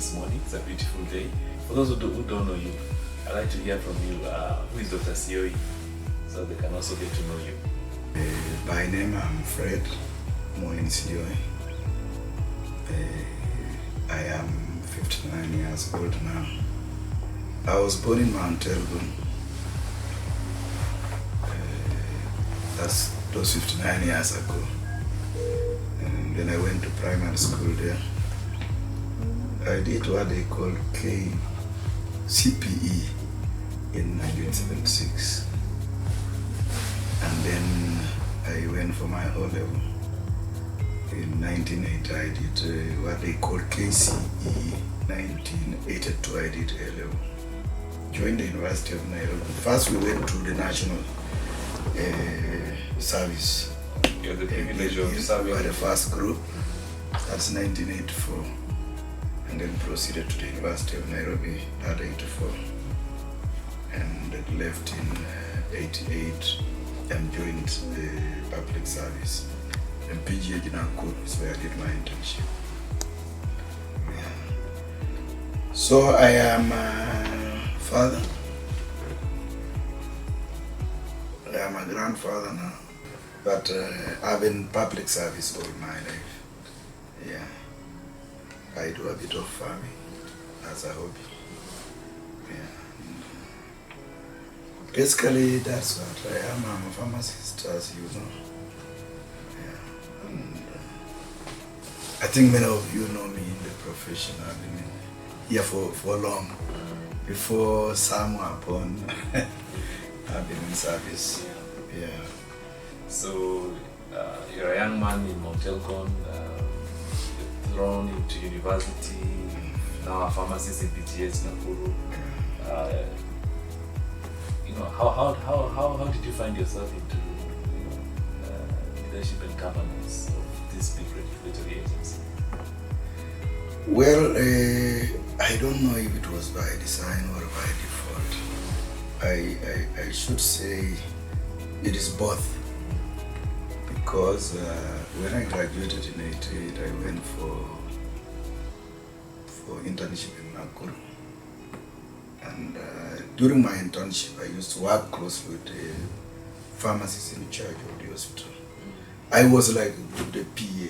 this morning. It's a beautiful day. For those who don't know you, I'd like to hear from you. Who is Dr. Siyoi? So they can also get to know you. By name, I'm Fred Moin Siyoi. I am 59 years old now. I was born in Mount Elgon. Those 59 years ago. And then I went to primary school there. I did what they call CPE in 1976. And then I went for my O-level. In 1980 I did what they call KCE. 1982 I did A-level. Joined the University of Nairobi. First we went to the national service. You had the privilege of serving. We were the first group. That's 1984. And then proceeded to the University of Nairobi at 84. And left in 88 and joined the public service. And PGH in Nakuru is where I did my internship. Yeah. So I am a father. I am a grandfather now. But I've been in public service all my life. Yeah. I do a bit of farming as a hobby. Yeah. Basically, that's what I am. I'm a pharmacist, as you know. Yeah. And I think many of you know me in the profession. I've been here for long. Before some were born, I've been in service. Yeah. So you're a young man in Mount Elgon, you're thrown into university, now a pharmacist in PGH Nakuru. How did you find yourself into leadership and governance of this big regulatory agency? Well, I don't know if it was by design or by default. I should say it is both. Because when I graduated in 88, I went for internship in Nakuru. And during my internship, I used to work closely with the pharmacists in charge of the hospital. I was like the PA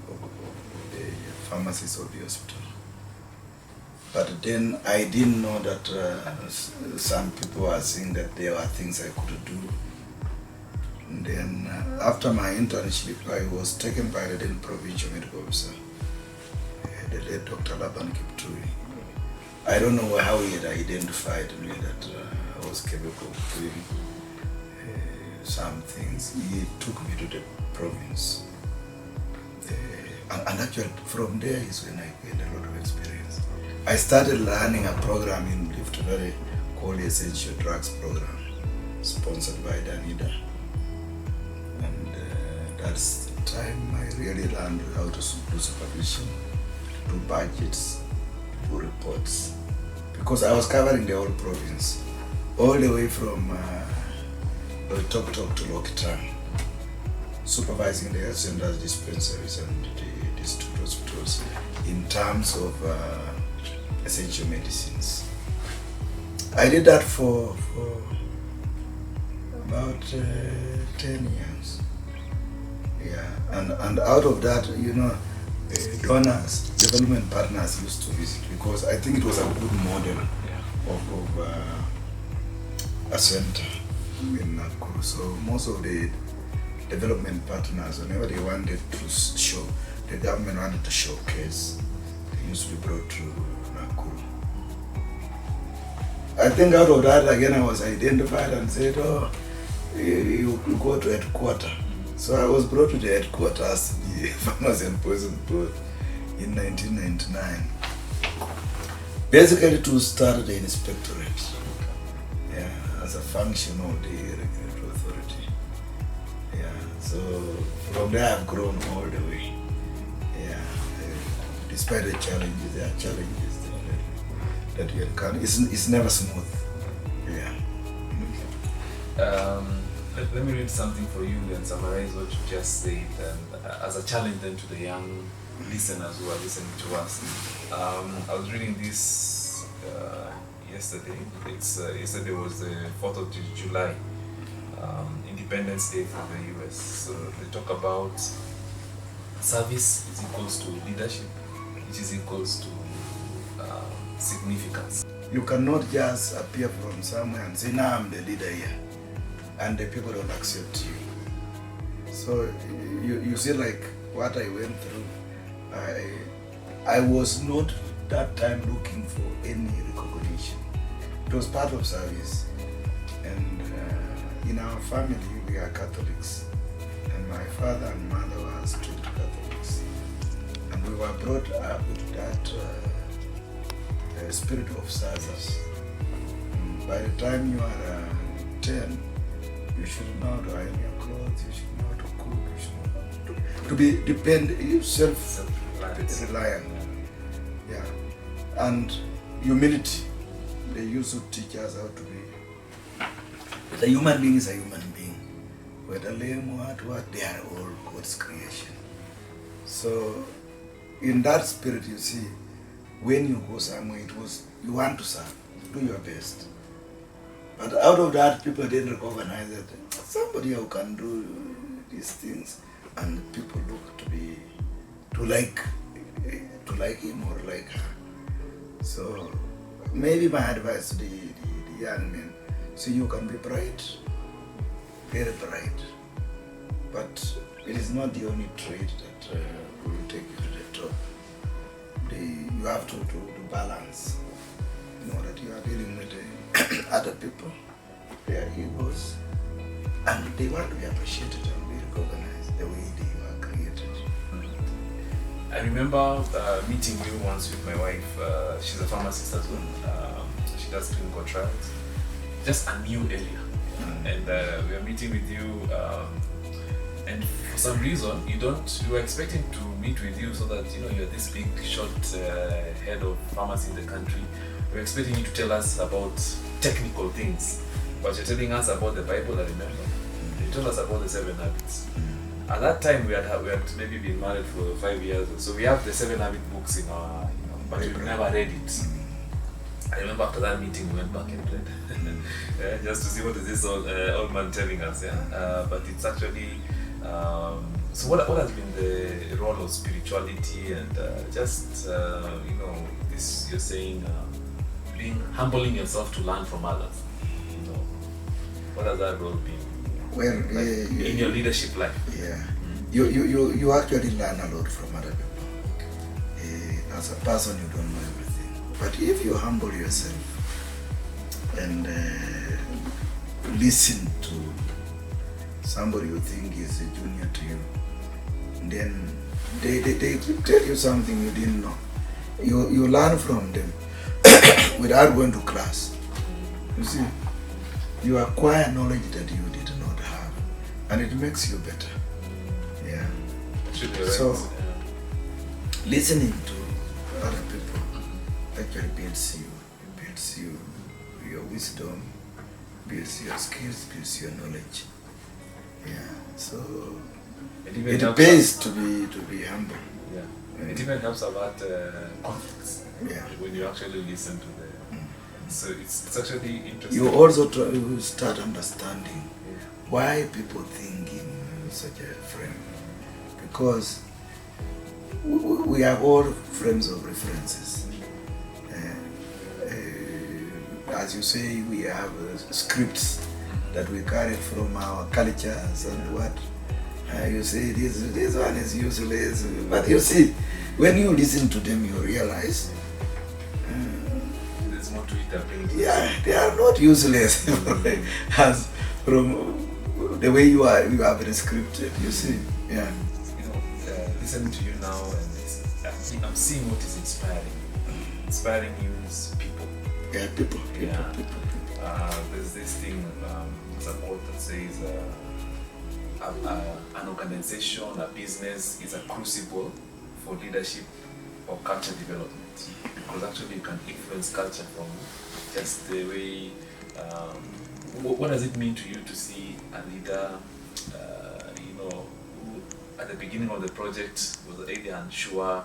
of the pharmacists of the hospital. But then I didn't know that some people were saying that there were things I could do. And then after my internship, I was taken by the then provincial medical officer, the late Dr. I don't know how he had identified me that I was capable of doing some things. He took me to the province. And actually from there is when I gained a lot of experience. I started learning a program in Rift Valley called the Essential Drugs Program, sponsored by Danida. And that's the time I really learned how to do supervision, do budgets, do reports. Because I was covering the whole province, all the way from Loitoktok to Lokitang, supervising the health centers, dispensaries, and the district hospitals in terms of essential medicines. I did that for about 10 years. Yeah, and out of that, donors, development partners used to visit because I think it was a good model of a center in Nakuru. So most of the development partners, whenever they wanted to show, the government wanted to showcase, they used to be brought to Nakuru. I think out of that, again, I was identified and said, oh, you go to headquarters. So I was brought to the headquarters, the Pharmacy and Poison Board, in 1999. Basically to start the inspectorate, as a function of the regulatory authority. So from there I've grown all the way. Despite the challenges, there are challenges that you encounter. It's never smooth. Let me read something for you and summarize what you just said, and as a challenge then to the young listeners who are listening to us. I was reading this yesterday. Yesterday was the 4th of July, Independence Day for the US. So they talk about service is equals to leadership, which is equals to significance. You cannot just appear from somewhere and say, now I'm the leader here, and the people don't accept you. So you see, like what I went through, I was not that time looking for any recognition. It was part of service. And in our family, we are Catholics. And my father and mother were strict Catholics. And we were brought up with that spirit of service. By the time you are 10, you should know how to iron your clothes, you should know how to cook, you should know how to be self-reliant. Yeah. And humility. They used to teach us how to be. The human being is a human being. Whether lame or what, they are all God's creation. So, in that spirit, you see, when you go somewhere, it was, you want to serve, do your best. But out of that, people didn't recognize that somebody who can do these things, and people look to like him or like her. So maybe my advice to the young men, so you can be bright, very bright, but it is not the only trait that will take you to the top. You have to balance. You know that you are dealing with other people, their egos, and they want to be appreciated and be recognized the way they were created. I remember meeting you once with my wife. She's a pharmacist as well. She does clinical trials. Just a new area. And we are meeting with you, and for some reason you were expecting to meet with you so that you're this big short head of pharmacy in the country. We're expecting you to tell us about technical things, but you're telling us about the Bible. I remember you told us about the 7 habits. At that time we had maybe been married for 5 years, so we have the 7 habit books in our, but we never read it. I remember after that meeting we went back and read just to see what is this old man telling us. But it's actually so what has been the role of spirituality and just this you're saying humbling yourself to learn from others. What has that role been? Well, in your leadership life? Yeah, you actually learn a lot from other people. As a person, you don't know everything. But if you humble yourself and listen to somebody you think is a junior to you, then they tell you something you didn't know. You learn from them without going to class. You see, you acquire knowledge that you did not have, and it makes you better. Yeah. So, listening to other people actually builds you. It builds you, your wisdom, builds your skills, builds your knowledge. Yeah. So it pays to be humble. Yeah. It even helps about conflicts. Yeah. When you actually listen to the. So it's actually interesting. You also start understanding why people think in such a frame, because we have all frames of references. As you say, we have scripts that we carry from our cultures and what. You say this one is useless, but you see, when you listen to them, you realize. More to it, yeah, they are not useless as from the way you have been scripted. You see, yeah. Listening to you now, and I'm seeing what is inspiring. Inspiring you is people. Yeah, people. There's this thing, there's a quote that says, an organization, a business is a crucible for leadership or culture development. Because actually you can influence culture from just the way, what does it mean to you to see a leader, who at the beginning of the project was either unsure,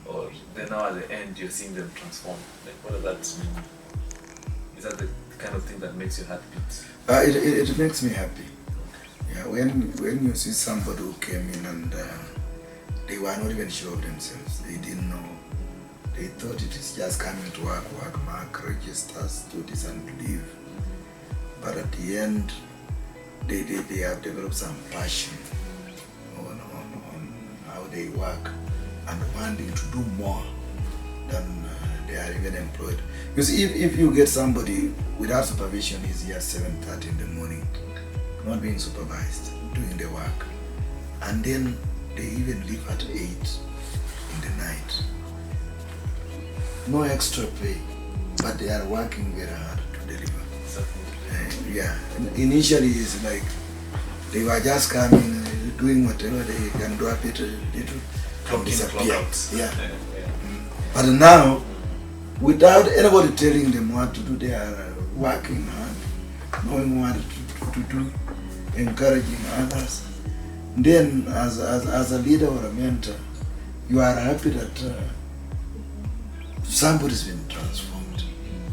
or then now at the end you're seeing them transform? Like, what does that mean? Is that the kind of thing that makes your heart beat? It makes me happy. Yeah, when you see somebody who came in and they were not even sure of themselves, they didn't know. They thought it is just coming to work, mark, registers, do this and leave. But at the end, they have developed some passion on how they work and wanting to do more than they are even employed. Because if you get somebody without supervision, he's here 7:30 in the morning, not being supervised, doing the work, and then they even leave at 8 in the night. No extra pay, but they are working very hard to deliver. Yeah, initially it's like they were just coming, doing whatever they can do a bit, little, disappear. Yeah. But now, without anybody telling them what to do, they are working hard, knowing what to do, encouraging others. Then, as a leader or a mentor, you are happy that somebody's been transformed,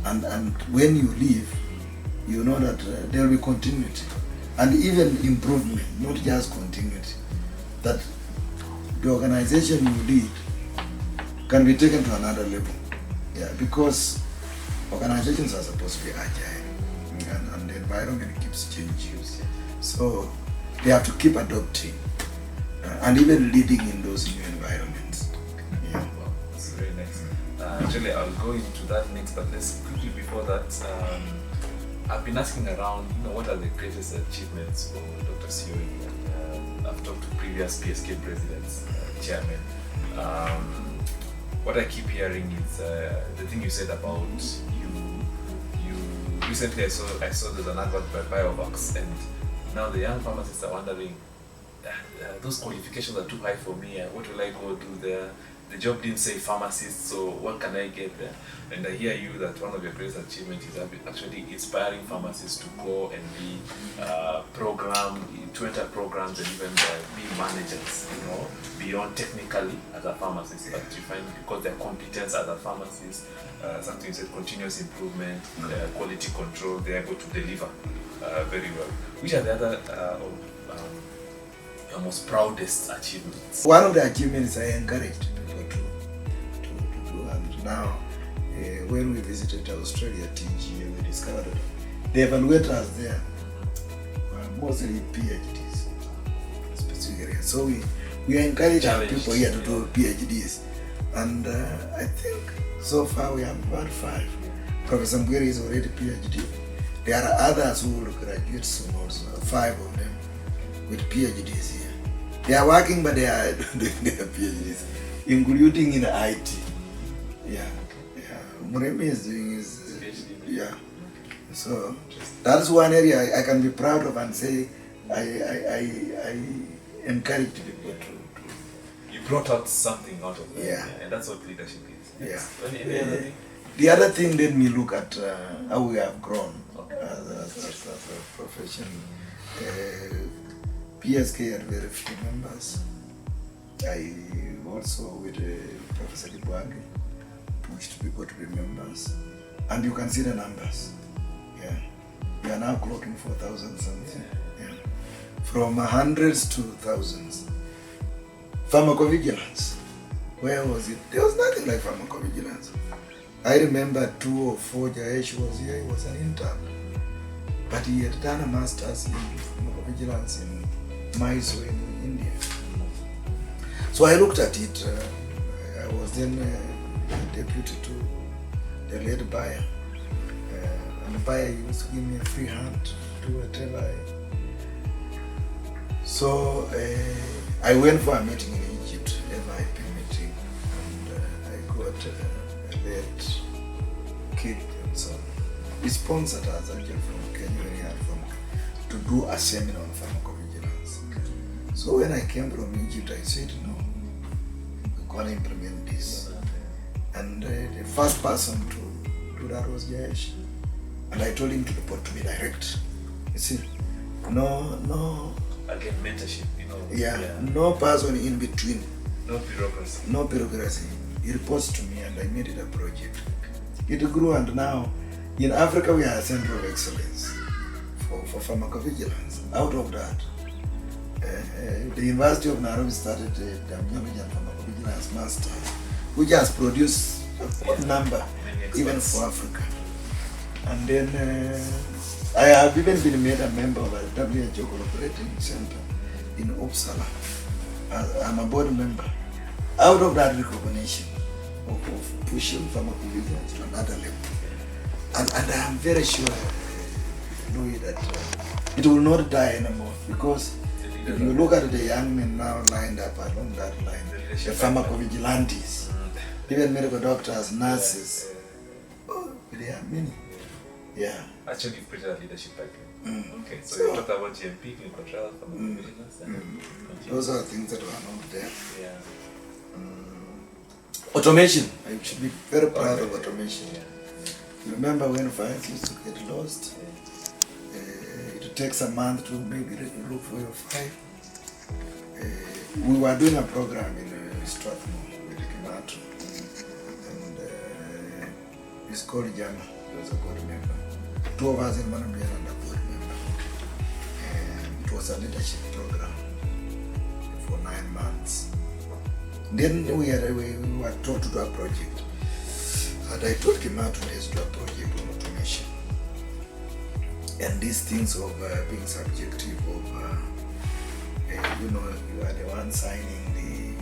and when you leave, you know that there will be continuity and even improvement, not just continuity. That the organization you lead can be taken to another level. Yeah, because organizations are supposed to be agile, and the environment keeps changing. So they have to keep adopting and even leading in those new environments. Yeah. Wow, that's very nice. Actually, I'll go into that next, but let's quickly before that. I've been asking around, what are the greatest achievements for Dr. Siyoi? I've talked to previous PSK presidents, chairman. What I keep hearing is the thing you said about you recently I saw there's an advert by Biovax, and now the young pharmacists are wondering, those qualifications are too high for me, what will I go do there? The job didn't say pharmacist, so what can I get there? And I hear you that one of your greatest achievements is actually inspiring pharmacists to go and be to enter programs and even be managers, beyond technically as a pharmacist. But you find because their competence as a pharmacist, something you said, continuous improvement, quality control, they're able to deliver very well. Which are the other your most proudest achievements? One of the achievements I encouraged people to do, and now when we visited Australia, TG, we discovered that the evaluators there were mostly PhDs, specific areas. So we encourage our people here to do PhDs, and I think so far we have about 5. Professor Mbwiri is already PhD. There are others who will graduate soon also, 5 of them with PhDs here. They are working, but they are doing their PhDs, including in IT. Yeah. Muremi is doing his PhD. Yeah. So that's one area I can be proud of and say I encourage people to. You brought out something out of that. Yeah. And that's what leadership is. Yeah. Any other thing? The other thing, let me look at how we have grown as a profession. PSK had very few members. I also, with Professor Kibwagi, pushed people to be members. And you can see the numbers. Yeah. We are now clocking 4,000 something. Yeah. From hundreds to thousands. Pharmacovigilance. Where was it? There was nothing like pharmacovigilance. I remember 2004, Jayesh was here, he was an intern. But he had done a master's in pharmacovigilance in Mysore in India. So I looked at it. I was then deputy to the lead buyer. And the buyer used to give me a free hand to do whatever. So I went for a meeting in Egypt, a VIP meeting, and I got a lead kit and so on. He sponsored us actually from Kenya, when he had to do a seminar on pharmacovigilance. So when I came from Egypt, I said, no, we're going to implement this. And the first person to do that was Jayesh. And I told him to report to me direct. You see, no. Again, mentorship. No person in between. No bureaucracy. No bureaucracy. He reports to me and I made it a project. It grew, and now in Africa we are a center of excellence for pharmacovigilance. Out of that, the University of Nairobi started the Immunology and Pharmacovigilance Masters, which has produced a good number even for Africa. And then I have even been made a member of a WHO Collaborating Center in Uppsala. I'm a board member. Out of that recognition of pushing pharmacovigilance to another level. And I am very sure, Louis, that it will not die anymore, because if you look at the young men now lined up along that line, the pharmacovigilantes, even medical doctors, nurses, there are many. Yeah. Actually, you've created a leadership pipeline. Okay, so you talk about GMP, clinical trials, pharmacovigilance. Those are things that were not there. Yeah. Automation. I should be very proud of automation. You remember when files used to get lost? It takes a month to maybe look for your file. We were doing a program in Strathmore with Kimato, and it's called Jama. He was a board member. Two of us in Manambia and a board member. And it was a leadership program for 9 months. Then we were taught to do a project. And I told Kimato, let's do a project on automation. And these things of being subjective of, you are the one signing the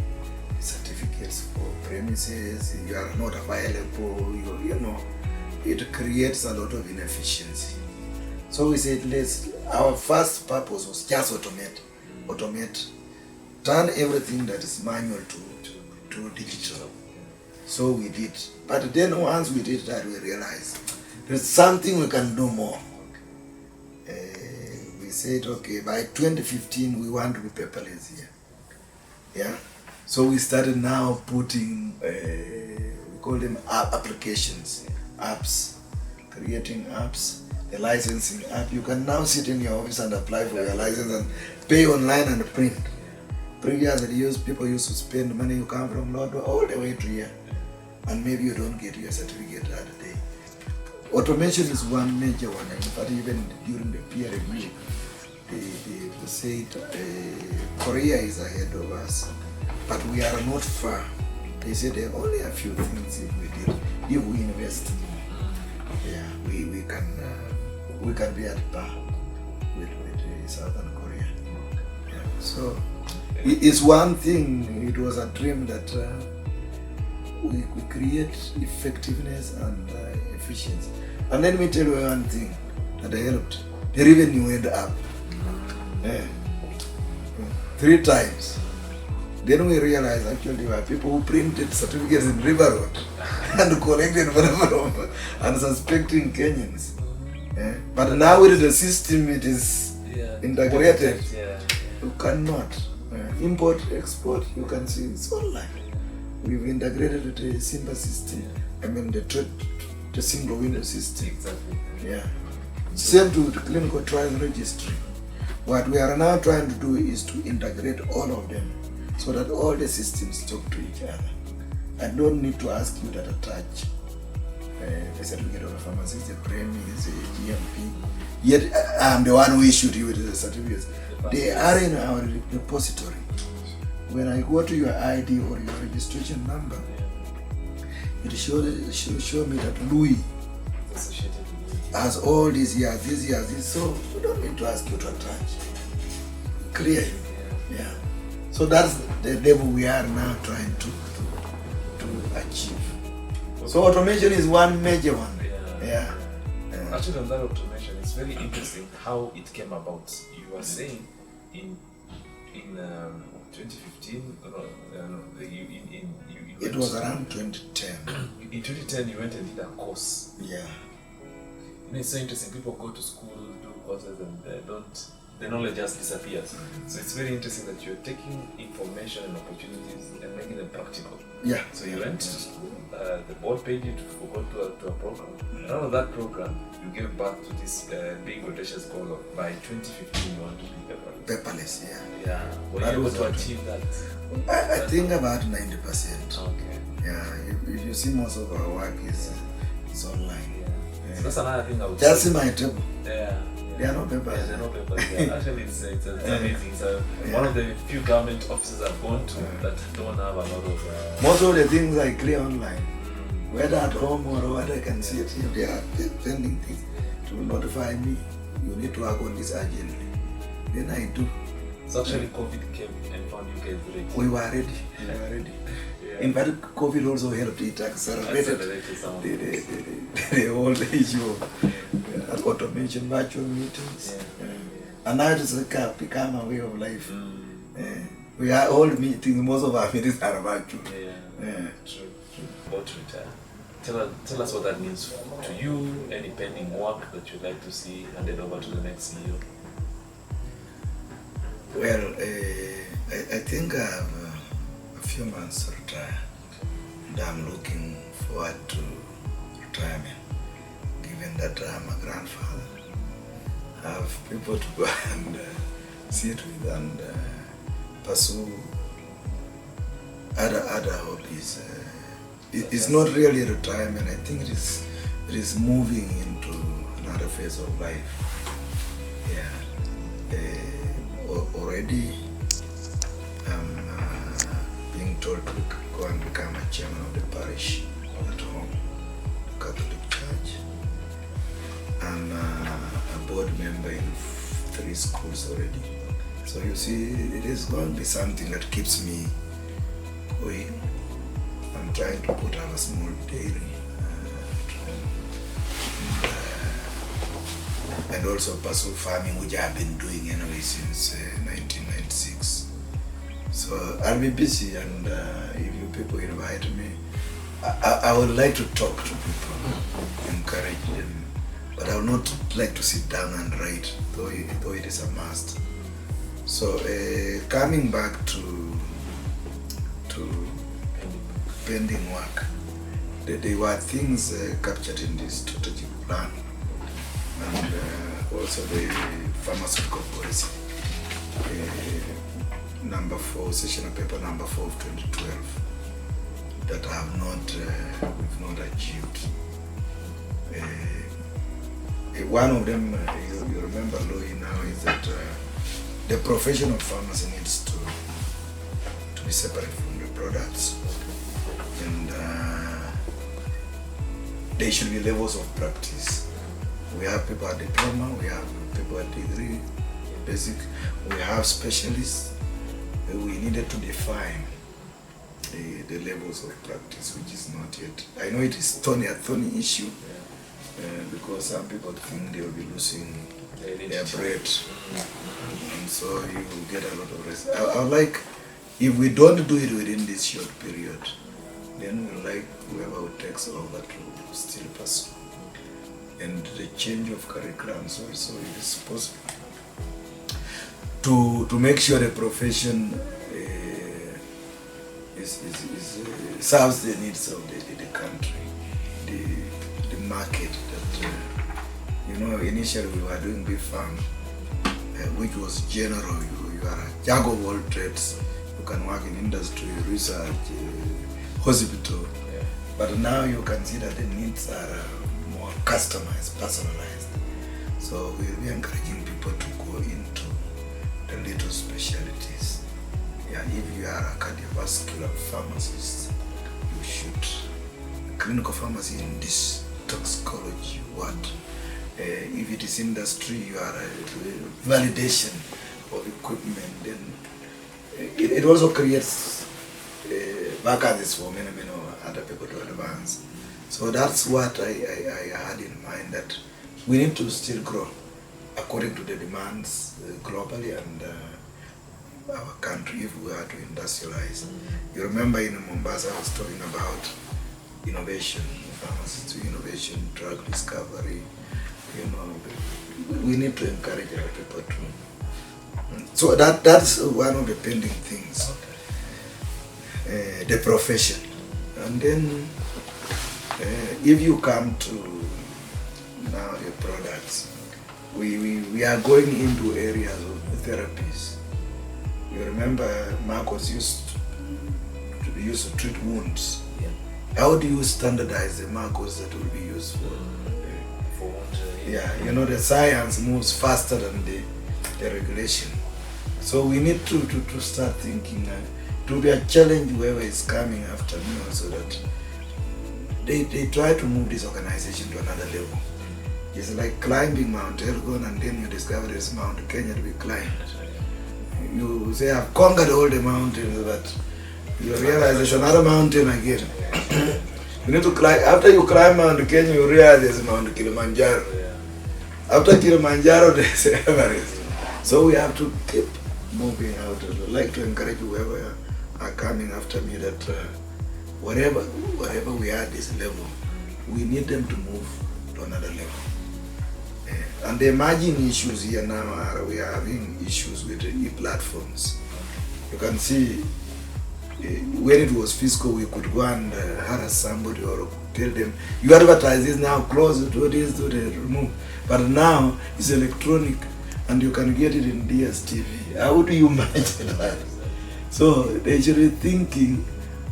certificates for premises, you are not available, it creates a lot of inefficiency. So we said, our first purpose was just automate, turn everything that is manual to digital. So we did. But then once we did that, we realized there's something we can do more. We said, okay, by 2015, we want to be paperless here. Yeah. So we started now putting, we call them applications, apps, creating apps, the licensing app. You can now sit in your office and apply for your license and pay online and print. Previously, people used to spend money. You come from London all the way to here, and maybe you don't get your certificate that day. Automation is one major one. In fact, even during the peer review, they said Korea is ahead of us, but we are not far. They said there are only a few things if we invest more. Yeah, we can be at par with Southern Korea. Yeah. So it's one thing. It was a dream that we create effectiveness and efficiency. And let me tell you one thing that helped. The revenue went up 3 times. Then we realized actually there were people who printed certificates in River Road and collected money and suspecting Kenyans. But now with the system, it is integrated. You cannot import, export. You can see it's online. We've integrated the Simba system. I mean the single window system. Exactly. Yeah. Same to the clinical trials registry. What we are now trying to do is to integrate all of them so that all the systems talk to each other. I don't need to ask you that attach the certificate of a pharmacist, the premise, the GMP. Yet I'm the one who issued you with the certificates. They are in our repository. When I go to your ID or your registration number, it should show me that Louis has all these years, this. So we don't need to ask you to attach. Clear you. Yeah. So that's the level we are now trying to achieve. So automation is one major one. Yeah. Actually, on that automation, it's very interesting how it came about. You were saying in 2015, it was around 2010. In 2010, you went and did a course. Yeah. It's so interesting. People go to school, do courses, and don't the knowledge just disappears. So it's very interesting that you're taking information and opportunities and making them practical. Yeah. So you went to school, the board paid you to go to a program. And out of that program, you gave back to this big audacious goal of by 2015 you want to be paperless. Paperless, yeah. Yeah. Were you able to achieve that? I think about 90%. Okay. Yeah, if you see most of our work is online. Yeah. So that's another thing I would just say. in my table. Yeah. There are no papers. Yeah, there are no papers. Yeah. Actually, it's amazing. So one of the few government offices I've gone to that don't have a lot of. Most of the things I clear online, whether at home or whether I can see it. If they are sending things to notify me, you need to work on this urgently. Then I do. So actually, COVID came and found you guys ready. We were ready. Yeah. In fact, COVID also helped it accelerated the whole issue of automation, virtual meetings. And now it has become a way of life. We are all meeting, most of our meetings are virtual. True. About to retire. Tell us what that means to you, any pending work that you'd like to see handed over to the next CEO. Well, I think I have a few months to retire, and I'm looking forward to retirement, given that I'm a grandfather. I have people to go and sit with and pursue other hobbies. It's not really retirement. I think it is moving into another phase of life. Yeah. Already I'm being told to go and become a chairman of the parish at home, Catholic Church. I'm a board member in 3 schools already. So you see, it is going to be something that keeps me going. I'm trying to put up a small dairy and also pursue farming, which I've been doing anyway since 1996. So I'll be busy, and if you people invite me, I would like to talk to people, encourage them, but I would not like to sit down and write, though it is a must. So coming back to pending work, there were things captured in this strategic plan, and also the pharmaceutical policy, number 4, sessional paper number 4 of 2012, that we've not achieved. One of them, you remember, Louis, now is that the profession of pharmacy needs to be separate from the products, and there should be levels of practice. We have people at diploma, we have people at degree, basic, we have specialists. We needed to define the levels of practice, which is not yet. I know it is a thorny issue, because some people think they will be losing their bread, and so you will get a lot of rest. I would like, if we don't do it within this short period, then we like whoever takes over to still pursue. And the change of curriculum, so it is possible to make sure the profession serves the needs of the country, the market. That initially we were doing beef farm, which was general. You are a jack of all trades. You can work in industry, research, hospital, but now you can see that the needs are more customized, personalized. So we'll be encouraging people to go into the little specialties. Yeah, if you are a cardiovascular pharmacist, you should clinical pharmacy in this toxicology. What? If it is industry, you are a validation of equipment. Then it also creates vacancies for many other people to advance. So that's what I had in mind, that we need to still grow according to the demands globally and our country if we are to industrialize. You remember in Mombasa I was talking about innovation, pharmacy to innovation, drug discovery. We need to encourage our people So that's one of the pending things. Okay. The profession. And then if you come to now the products, we are going into areas of therapies. You remember Marcos used to treat wounds. Yeah. How do you standardize the Marcos that will be used for? Yeah, you know, the science moves faster than the regulation. So we need to start thinking. It will be a challenge whoever is coming after me also, that they try to move this organization to another level. It's like climbing Mount Elgon and then you discover there's Mount Kenya to be climbed. You say, I've conquered all the mountains, but you realize there's another mountain again. You need to climb. After you climb Mount Kenya, you realize there's Mount Kilimanjaro. After Kilimanjaro, there's Everest. So we have to keep moving out. I'd like to encourage whoever are coming after me that whatever we are at this level, we need them to move to another level. And the emerging issues here now are we are having issues with the e-platforms. You can see when it was fiscal, we could go and harass somebody or tell them, you advertise this now, close it, do this, do that, remove. But now it's electronic and you can get it in DSTV. How do you manage that? So they should be thinking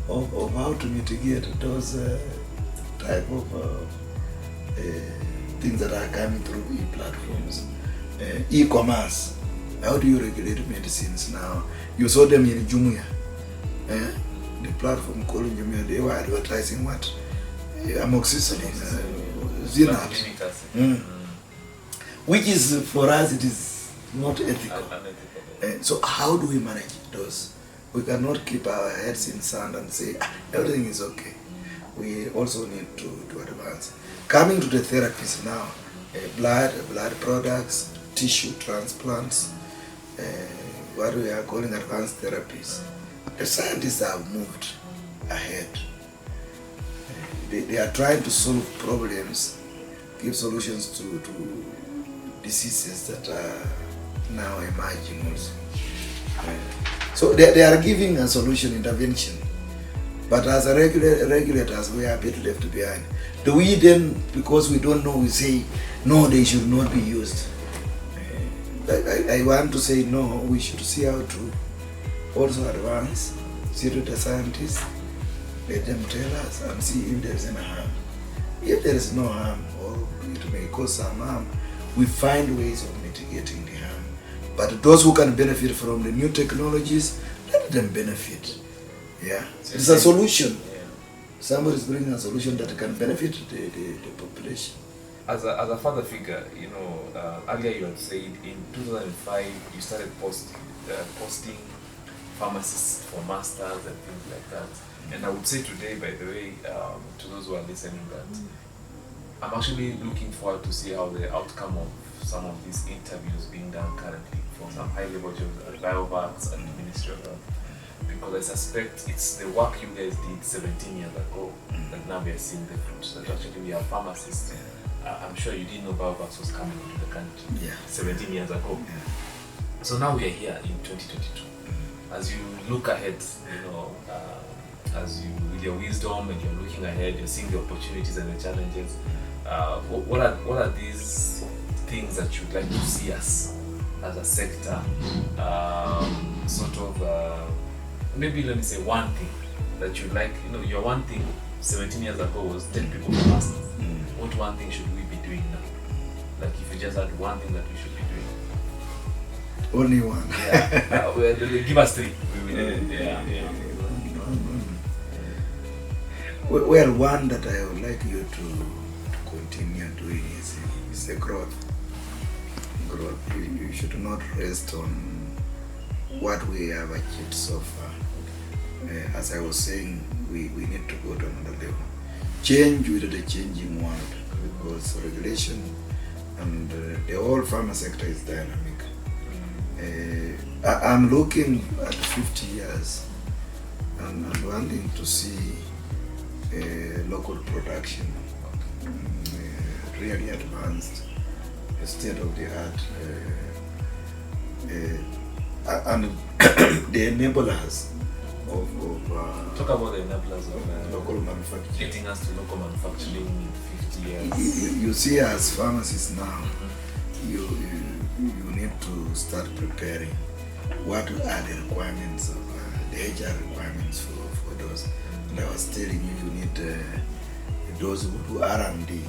of how to mitigate those type of things that are coming through e-platforms. E-commerce, how do you regulate medicines now? You saw them in Jumia. The platform called Jumia, they were advertising what? Amoxicillin, Zinat. Which is, for us, it is not ethical. So how do we manage those? We cannot keep our heads in sand and say, everything is okay. We also need to advance. Coming to the therapies now, blood products, tissue transplants, what we are calling advanced therapies. The scientists have moved ahead. They are trying to solve problems, give solutions to diseases that are now emerging also. So they are giving a solution, intervention. But as a regulators, we are a bit left behind. Do we then, because we don't know, we say, no, they should not be used? I want to say, no, we should see how to also advance, see to the scientists, let them tell us and see if there is any harm. If there is no harm, or it may cause some harm, we find ways of mitigating the harm. But those who can benefit from the new technologies, let them benefit. Yeah, it's a solution. Somebody is bringing a solution that can benefit the population. As a father figure, you know, earlier you had said in 2005 you started posting pharmacists for masters and things like that. And I would say today, by the way, to those who are listening, that I'm actually looking forward to see how the outcome of some of these interviews being done currently for some high-level jobs at Biovacs and the Ministry of Health. Because I suspect it's the work you guys did 17 years ago that now we are seeing the fruits. That actually we are pharmacists. I'm sure you didn't know Biovacs was coming into the country 17 years ago. So now we are here in 2022. As you look ahead, you know, as you, with your wisdom and you're looking ahead, you're seeing the opportunities and the challenges. What are these things that you'd like to see us as a sector, maybe let me say one thing that you'd like, you know, your one thing 17 years ago was 10 people for masters. What one thing should we be doing now? Like if you just had one thing that we should be doing. Only one. Yeah. Well, give us three. Well, one that I would like you to continue doing is the growth. You should not rest on what we have achieved so far. As I was saying, we need to go to another level. Change with the changing world, because regulation and the whole pharma sector is dynamic. I'm looking at 50 years and wanting to see local production really advanced, state of the art. and the enablers of talk about the enablers of local manufacturing. getting us to local manufacturing in 50 years. You see, as pharmacists now, you need to start preparing what are the requirements of the HR requirements for those. And I was telling you, you need those who do R&D,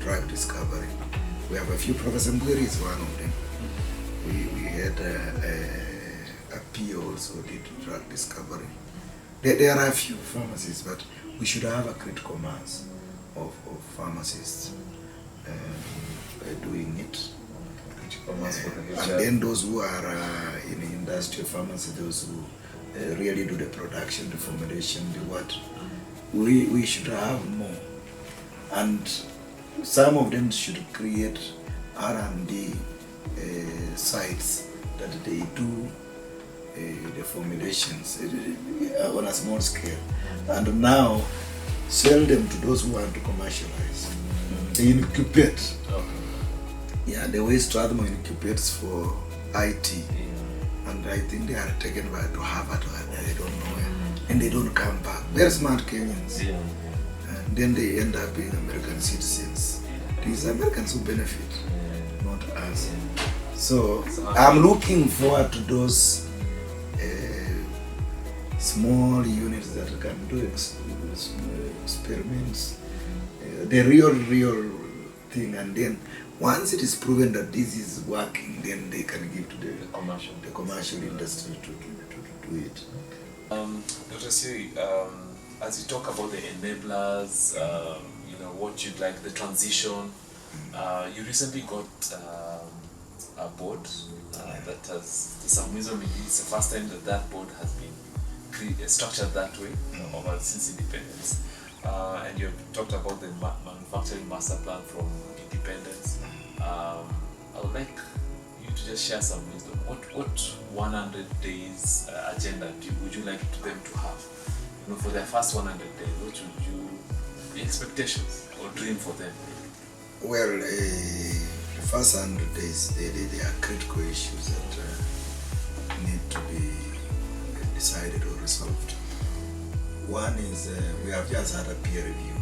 drug discovery. We have a few. Professor Mbwiri is one of them. We had a PO also did drug discovery. There are a few pharmacists, but we should have a critical mass of pharmacists doing it. And then those who are in industrial pharmacy, those who really do the production, the formulation, the what, we should have more. And some of them should create R&D sites that they do the formulations on a small scale, and now sell them to those who want to commercialize. They incubate. Yeah, the way Strathmore incubates for IT, and I think they are taken by to Harvard or I don't know where, and they don't come back. Very smart Kenyans. And then they end up being American citizens. These Americans who benefit, not us. So I'm looking forward to those small units that can do experiments, the real thing, and then once it is proven that this is working, then they can give to the commercial industry to do it. Dr. Siyoi, as you talk about the enablers, what you'd like, the transition, you recently got a board that has, for some reason, maybe it's the first time that board has been structured that way since independence. And you've talked about the manufacturing master plan from independence. I would like you to just share some wisdom. What 100 days agenda would you like them to have? For their first 100 days, what would you, the expectations or dream for them? Well, the first 100 days, there are critical issues that need to be decided or resolved. One is we have just had a peer review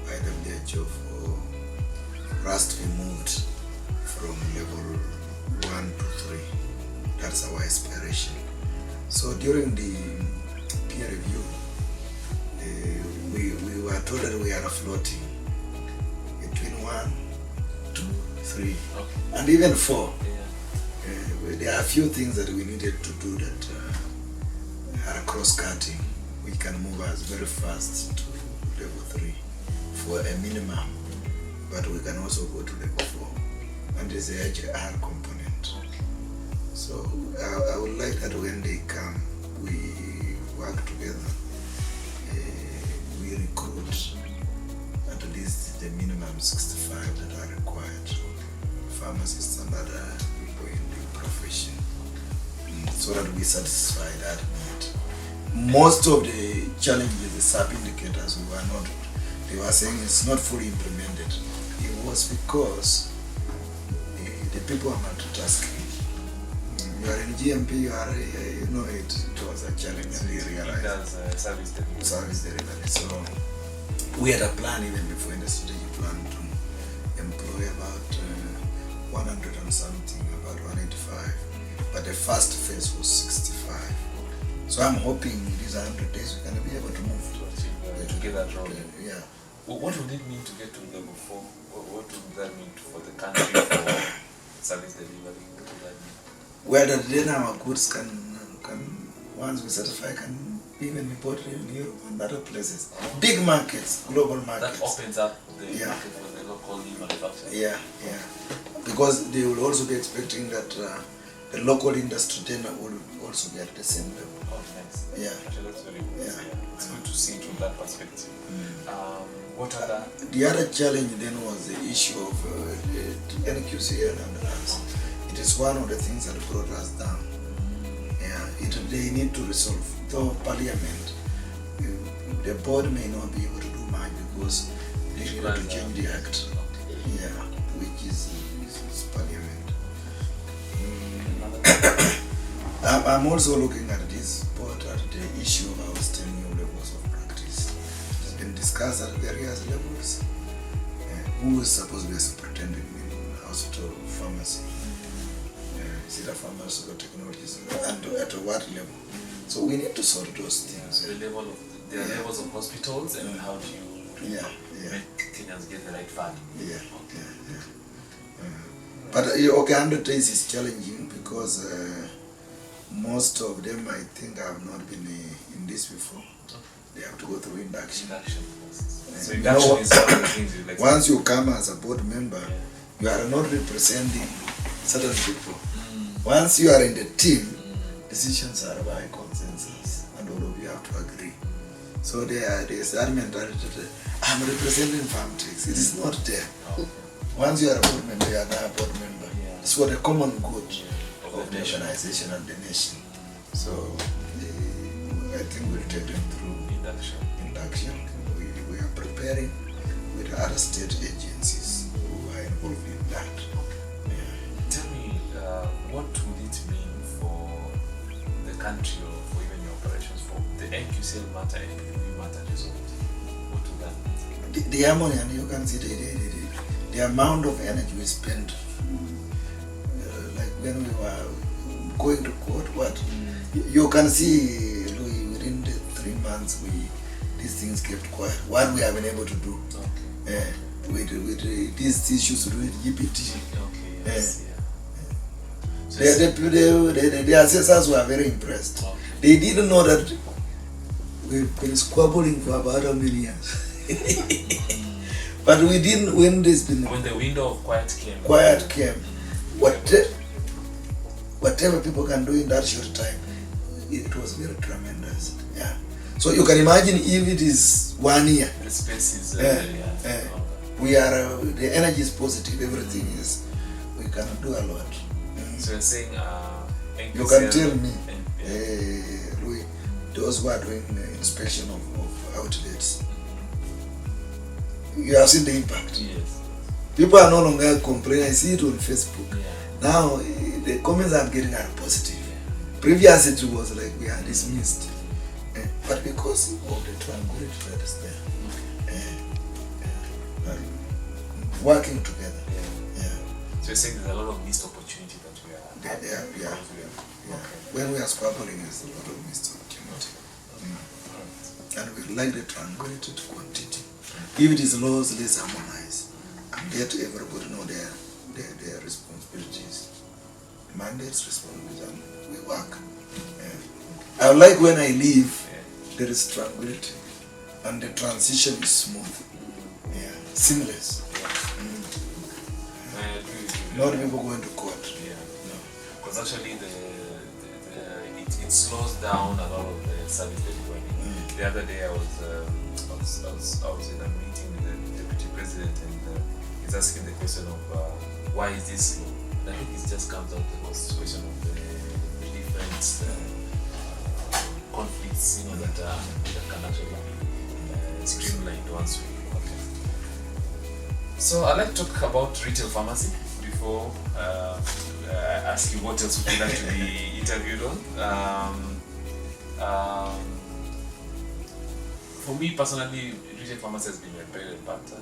by WHO for us to be moved from level 1 to 3. That's our aspiration. So during the peer review, we were told that we are floating between 1, 2, 3, and even 4. There are a few things that we needed to do that are cross-cutting. We can move us very fast to level 3 for a minimum, but we can also go to level 4, and there's the HR component. So I would like that when they come, we work together, we recruit at least the minimum 65 that are required, pharmacists and other people in the profession, so that we satisfy that need. Most of the challenges, the sub indicators, they were saying it's not fully implemented. It was because the people are multitasking. You are in GMP, it was a challenge, and they realized service delivery. So we had a plan even before in the strategic plan to employ about 100 and something, about 185. But the first phase was 65. So I'm hoping in these 100 days we can be able to move to get that wrong. Yeah. What would it mean to get to level 4? What would that mean for the country for service delivery? What would that mean? Well, then our goods can once we certify, can even be bought in Europe and other places. Big markets, global markets. That opens up the market for the local manufacturers. Yeah. Because they will also be expecting that the local industry then will also be at the same level. Oh, nice. Yeah. Actually, that's very good. Yeah. It's good to see it from that perspective. What other? The other challenge then was the issue of NQC and us. It is one of the things that brought us down. They need to resolve. Though Parliament, the board may not be able to do much because they need to change the act. Which is Parliament. I'm also looking at this board at the issue of outstanding levels of practice. It's been discussed at various levels. Who is supposed to be a superintendent in hospital pharmacy? Is it a pharmaceutical technologies, and at what level? So we need to sort those things. The level of there are levels of hospitals, and how do you make Kenyans get the right fund? But okay, 100 days is challenging because most of them, I think, have not been in this before. They have to go through induction. So induction is one of the things you like. Once you come as a board member, you are not representing certain people. Once you are in the team, decisions are by consensus, and all of you have to agree. So there is that mentality that I'm representing Pharmtex. It is not there. Once you are a board member, you are now a board member. It's for the common good of the organization and the nation. So I think we'll take them through induction. We are preparing with other state agencies who are involved in that. Tell me, what would it mean for the country or for even your operations, for the NQCL matter and PPB matter result? What would that mean? The harmony, and you can see the amount of energy we spent, like when we were going to court, you can see, Louis, within the 3 months these things kept quiet. What we have been able to do with these issues with GPT. So the assessors were very impressed. They didn't know that we've been squabbling for about 1 million years. But we didn't win this. When the window of quiet came. Whatever people can do in that short time, it was very tremendous. So you can imagine if it is 1 year. The space is we are the energy is positive. Everything is. We can do a lot. So you're saying you can tell me, Louis, those who are doing inspection of outlets. You have seen the impact. Yes. People are no longer complaining. I see it on Facebook. Now the comments I'm getting are positive. Previously it was like we are dismissed. But because of the tranquility that is there, working together. So you're saying there's a lot of missed opportunity that we are When we are squabbling, there's a lot of missed opportunity. And we like the tranquility to continue. If it is laws, let's harmonize and let everybody know their responsibilities, mandates, responsibilities, and we work. I like when I leave, there is tranquility and the transition is smooth, seamless. Not people going to court. Because actually it slows down a lot of the service delivery. The other day I was in a meeting with the deputy president, and he's asking the question of why is this slow? And I think it just comes out of the situation of the different conflicts, that can actually be streamlined once we work. So I'd like to talk about retail pharmacy before I ask you what else would you like to be interviewed on. For me personally, retail pharmacy has been my bread and butter.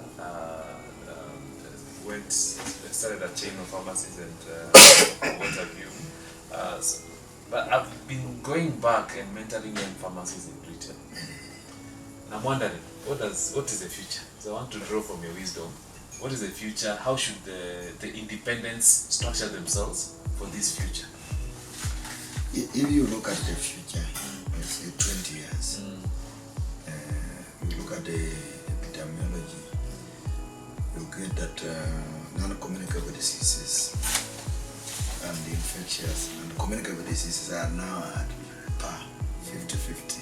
Started a chain of pharmacies and what have you. But I've been going back and mentoring young pharmacies in retail. And I'm wondering, what is the future? So I want to draw from your wisdom. What is the future? How should the independents structure themselves for this future? If you look at the future, let's say 20 years, you look at the epidemiology, you get that non-communicable diseases and the infectious and communicable diseases are now at par 50-50.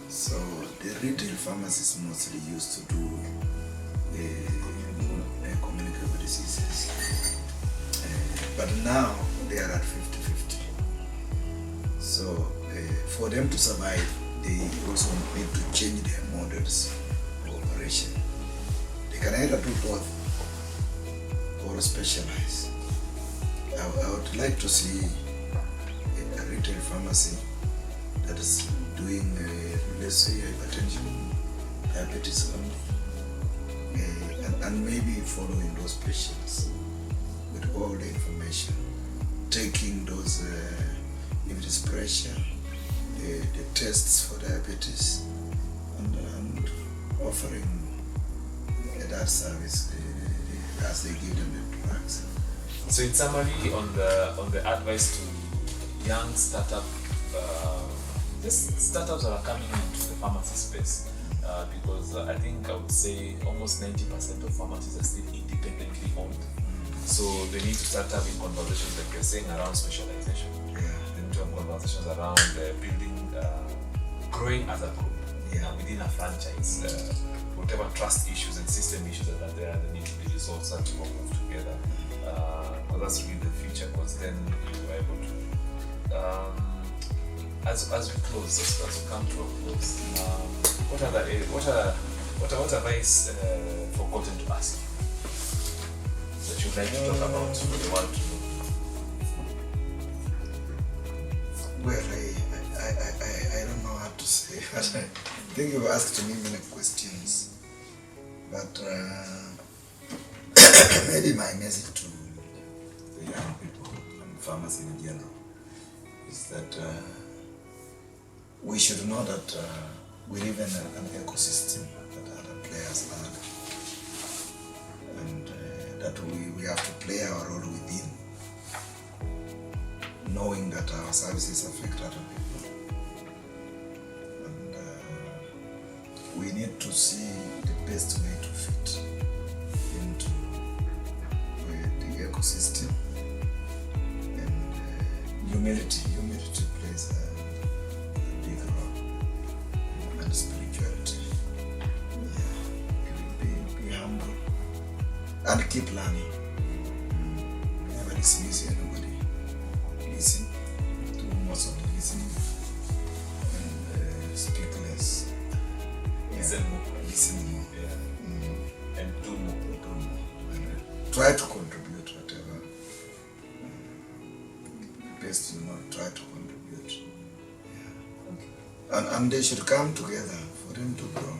So the retail pharmacists mostly used to do communicable diseases, but now they are at 50-50. So for them to survive, they also need to change their models of operation. They can either do both or specialize. I would like to see retail pharmacy that is doing, let's say, hypertension, diabetes only, and maybe following those patients with all the information, taking those, if it is pressure, the tests for diabetes, and offering that service as they give them the drugs. So in summary, on the advice to young startup, just startups that are coming into the pharmacy space, because I think I would say almost 90% of pharmacies are still independently owned. So they need to start having conversations, like you're saying, around specialization. Yeah. They need to have conversations around building, growing as a group, within a franchise. Whatever trust issues and system issues that are there, they need to be resolved so that you all move together. Because that's really the future, because then you are able to, as we close, as we come to a close, what advice forgotten to ask you that you'd like to talk about for the world to know? Well, I don't know how to say, but I think you've asked me many questions. But maybe my message to the young people and pharmacy in general is that we should know that we live in an ecosystem that other players are, and that we have to play our role within, knowing that our services affect other people, and we need to see the best way to fit into the ecosystem, and humility plays a big role, and spirituality. Be humble and keep learning. Never dismiss anybody. Listen, do most of the listening, and speak less. Listen more. Listen more. And do more. And try to contribute whatever. Best try to contribute. And they should come together for them to grow.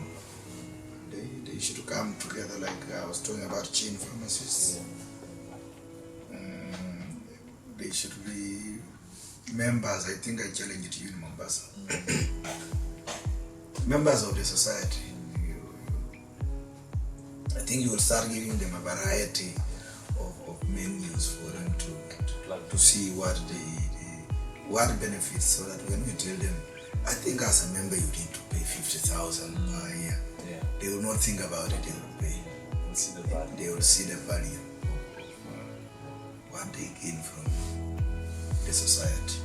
They should come together, like I was talking about chain pharmacists. They should be members. I think I challenged you in Mombasa. Members of the society. I think you will start giving them a variety of menus for them to see what benefits, so that when we tell them, I think as a member you need to pay 50,000 per year. Yeah. They will not think about it, they will pay. They will see the value of what they gain from the society.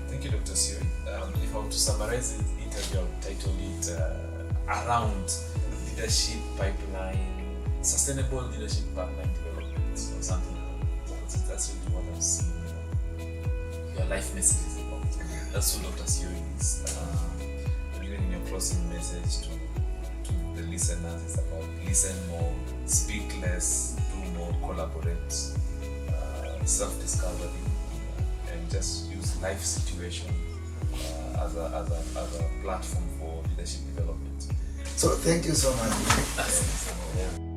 Thank you, Dr. Siyoi. If I were to summarize the interview, I would title it around leadership pipeline, sustainable leadership pipeline development, or something like that. That's really what I'm seeing your life message is about. That's what Dr. Siyoi is. And even in your closing message to the listeners, it's about listen more, speak less, do more, collaborate, self-discovery, and just use life situation as a platform for leadership development. So thank you so much. Yeah.